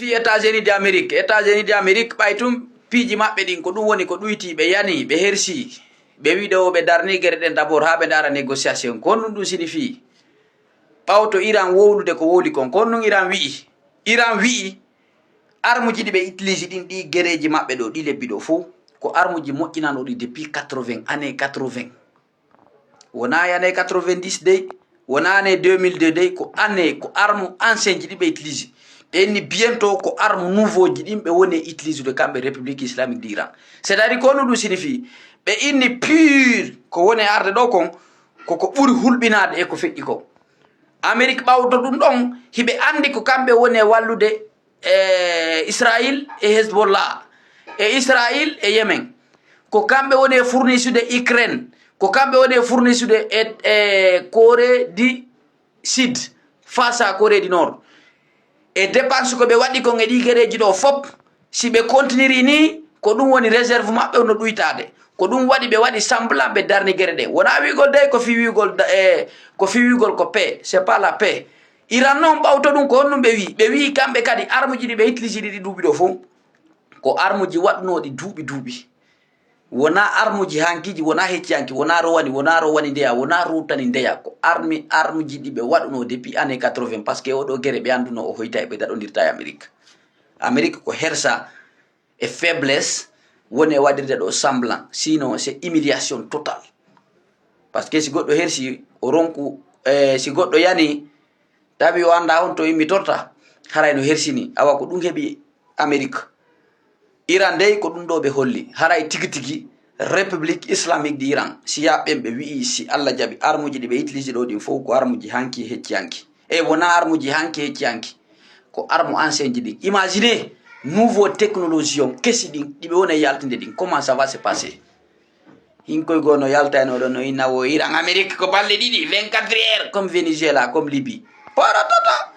fi États-Unis d'Amérique ɓay tum piiji maɓɓe ɗin ko ɗum woni ko ɗuyti ɓe yani ɓe hersi ɓe wi ɗo ɓe darni gueɗe ɗen d'abord ha ɓe ndara négociation kon ɗum ɗum signifie ɓawto Iran wowlude ko wowli kon ɗum Iran wi'i armuji ɗi ɓe utilise ɗin ɗi guereji maɓɓe ɗo ɗi lebbi ɗo fo ko armuji moƴƴinanoɗi depuis 80 année 80 wona année 90 dey wona année 2002 dey ko année ko arme ancien ji ɗi ɓe utilise ɓe inni bientôt ko arme nouveau ji ɗin ɓe woni utilise de kamɓe république islamique d'Iran c'est à dire ko ɗum signifie ɓe inni pure ko woni arde ɗo kon koko ɓuri hulɓinade e ko feƴƴi ko Amérique ɓawto ɗum ɗon hiɓe andi ko kamɓe woni wallude Israël e Hezbollah e Israël e Yemen ko kamɓe woni fournisude Ukraine ko kamɓe woni fournisude e Corée du Sud face à Corée du Nord e dépense ko ɓe waɗi kon e ɗi gueɗeji ɗo fop si ɓe continue ni ko ɗum woni réserve maɓɓe no ɗuytade ko ɗum waɗi ɓe waɗi semblant ɓe darni gueɗe ɗe wona wigol de ko fi wigol ko paix c'est pas la paix Iran noon ɓawto ɗum ko honɗum ɓe wi kamɓe kadi arme ji ɗi ɓe utilise ɗi duuɓi ɗo fof ko arme ji waɗnoɗi duuɓi wona arme ji hankiji wona hecciyanki wona rowani ndeya wona rutani ndeya ko arme ji ɗi ɓe waɗuno depuis année 80 par ce que oɗo guere ɓe anduno o hoyta e ɓe daɗodirta e Amérique ko hersa e faiblesse woni e waɗirde ɗo semblant sinon c'est humiliation totale par ce que si goɗɗo hersi o ronku si goɗɗo yani tawi o anda on to yimmi torta haray no hersini awa ko ɗum heeɓi Amérique Iran dey ko ɗum ɗo ɓe holli haray tigi république islamique d'Iran si yaɓɓen ɓe wi'i si Allah jaɓi armuji ɗi ɓe utilise ɗo ɗin fof ko armuji hanki hecciyanki e wona armuji hanki hecciyanki ko arme ancien ji ɗin imaginez nouveau technologie on kesi ɗin ɗiɓe woni yaltinde ɗin comment ça va se passer hinkoy gono yaltano ɗo no innawo Iran Amérique ko balɗe ɗiɗi 24 heures comme Venezuela comme Libye paratata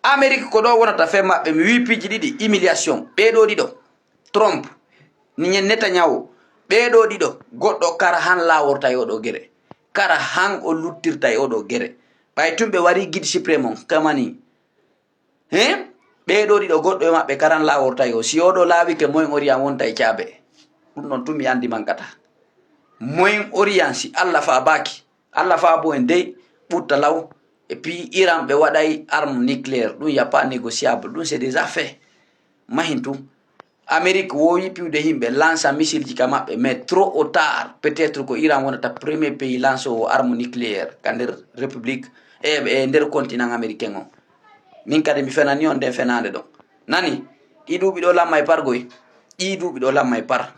Amérique ko ɗo wonata fe maɓɓe mi wi piiji ɗiɗi humiliation ɓeɗo ɗiɗo Trump ni Netanyahu ɓeɗo ɗiɗo goɗɗo kara han laworta e oɗo guere kara han o luttirta e oɗo guere ɓay tumɓe wari guide suprême on kamani ɓeɗo ɗiɗo goɗɗo e maɓɓe karan laworta yo si oɗo laawike moyen orient wonta e caabe ɗum ɗon tumi andi mankata moyen orient si Allah fa baki Allah fa bo en dey ɓutta law et puis Iran ɓe waɗay arme nucléaire ɗum ya pas négociable ɗum c'est déjà fait mahintum Amérique wowi piwde himɓe lança missile ji ka maɓɓe mais trop au tard peut être ko Iran wonata premier pays lance o arme nucléaire ka nder république e nder continent américain o min kadi mi fenani on nden fenade ɗon nani ɗi duuɓi ɗo lamma e par goy ɗi duuɓi ɗo lamma e par